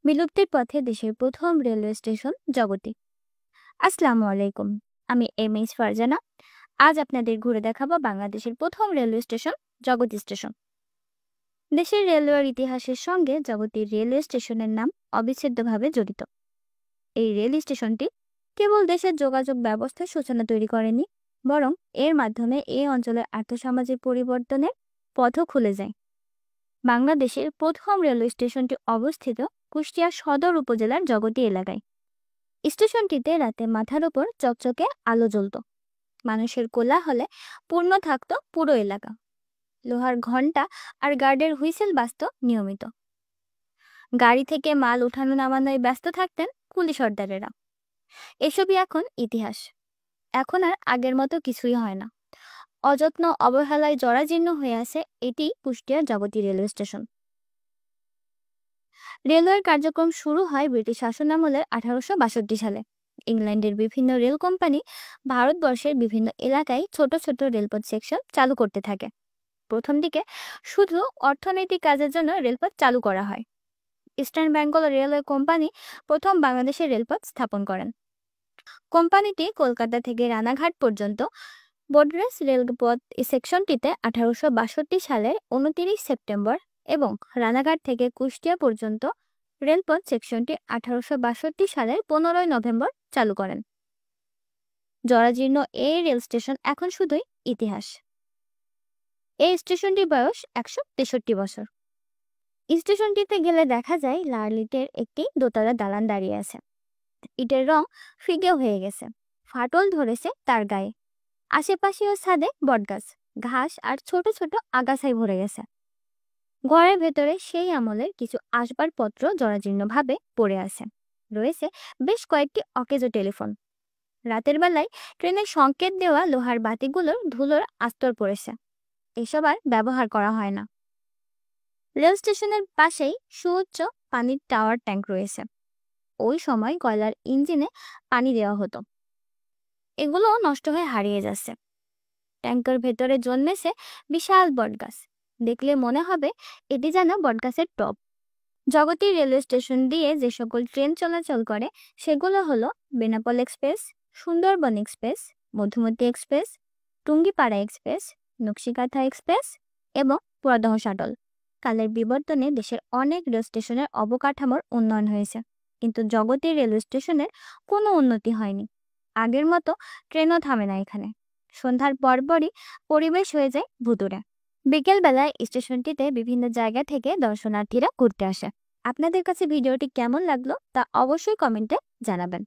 বিলুপ্তির পথে দেশের প্রথম রেলওয়ে স্টেশন জগতী। আসসালামু আলাইকুম, আমি এম এইচ ফারজানা। আজ আপনাদের ঘুরে দেখাবো বাংলাদেশের প্রথম রেলওয়ে স্টেশন জগতী স্টেশন। দেশের রেলওয়ের ইতিহাসের সঙ্গে জগতী রেলওয়ে স্টেশনের নাম অবিচ্ছেদ্যভাবে জড়িত। এই রেল স্টেশনটি কেবল দেশের যোগাযোগ ব্যবস্থার সূচনা তৈরি করেনি, বরং এর মাধ্যমে এই অঞ্চলের আর্থসামাজিক পরিবর্তনের পথও খুলে যায়। বাংলাদেশের প্রথম রেলওয়ে স্টেশনটি অবস্থিত কুষ্টিয়া সদর উপজেলার জগতী এলাকায়। স্টেশনটিতে রাতে মাথার উপর চকচকে আলো জ্বলত, মানুষের কোলাহলে পূর্ণ থাকত পুরো এলাকা। লোহার ঘণ্টা আর গার্ডের হুইসেল বাজত নিয়মিত। গাড়ি থেকে মাল উঠানো নামানোয় ব্যস্ত থাকতেন কুলি সর্দারেরা। এসবই এখন ইতিহাস। এখন আর আগের মতো কিছুই হয় না। অযত্ন অবহেলায় জরাজীর্ণ হয়ে আছে এটি কুষ্টিয়ার জগতী রেলওয়ে স্টেশন। রেলওয়ের কার্যক্রম শুরু হয় ব্রিটিশ শাসনামলের 1862 সালে। ইংল্যান্ডের বিভিন্ন রেল কোম্পানি ভারতবর্ষের বিভিন্ন এলাকায় ছোট ছোট রেলপথ সেকশন চালু করতে থাকে। প্রথম দিকে শুধু অর্থনৈতিক কাজের জন্য রেলপথ চালু করা হয়। ইস্টার্ন বেঙ্গল রেলওয়ে কোম্পানি প্রথম বাংলাদেশের রেলপথ স্থাপন করেন। কোম্পানিটি কলকাতা থেকে রানাঘাট পর্যন্ত বোর্ডরেজ রেলপথ সেকশনটিতে 1862 সালের 29 সেপ্টেম্বর এবং রানাঘাট থেকে কুষ্টিয়া পর্যন্ত রেলপথ সেকশনটি 1862 সালের 15 নভেম্বর চালু করেন। জরাজীর্ণ এই রেল স্টেশন এখন শুধুই ইতিহাস। এই স্টেশনটির বয়স 163 বছর। স্টেশনটিতে গেলে দেখা যায় লাল ইটের একটি দোতলা দালান দাঁড়িয়ে আছে। ইটের রং ফিকে হয়ে গেছে, ফাটল ধরেছে তার গায়ে। আশেপাশেও ছাদে বটগাছ, ঘাস আর ছোট ছোট আগাছায় ভরে গেছে। ঘরের ভেতরে সেই আমলের কিছু আসবাবপত্র জরাজীর্ণভাবে পড়ে আছে। রয়েছে বেশ কয়েকটি অকেজো টেলিফোন। রাতের বেলায় ট্রেনের সংকেত দেওয়া লোহার বাতিগুলোর ধুলোর আস্তর পড়েছে। এসব আর ব্যবহার করা হয় না। রেল স্টেশনের পাশেই সুউচ্চ পানির টাওয়ার ট্যাঙ্ক রয়েছে। ওই সময় কয়লার ইঞ্জিনে পানি দেওয়া হতো। এগুলো নষ্ট হয়ে হারিয়ে যাচ্ছে। ট্যাঙ্কের ভেতরে জন্মেছে বিশাল বটগাছ। দেখলে মনে হবে এটি যেন বটগাছের টব। জগতী রেলওয়ে স্টেশন দিয়ে যে সকল ট্রেন চলাচল করে সেগুলো হলো Benapole express, Sundarban express, Madhumati express, Tungipara express, Nakshi Kantha express এবং পুরাদহ শাটল। কালের বিবর্তনে দেশের অনেক রেল স্টেশনের অবকাঠামোর উন্নয়ন হয়েছে, কিন্তু জগতী রেলওয়ে স্টেশনের কোনো উন্নতি হয়নি। আগের মতো ট্রেনও থামে না এখানে। সন্ধ্যার পরপরই পরিবেশ হয়ে যায় ভুতুড়ে। বিকেলবেলায় স্টেশনটিতে বিভিন্ন জায়গা থেকে দর্শনার্থীরা ঘুরতে আসে। আপনাদের কাছে ভিডিওটি কেমন লাগলো তা অবশ্যই কমেন্টে জানাবেন।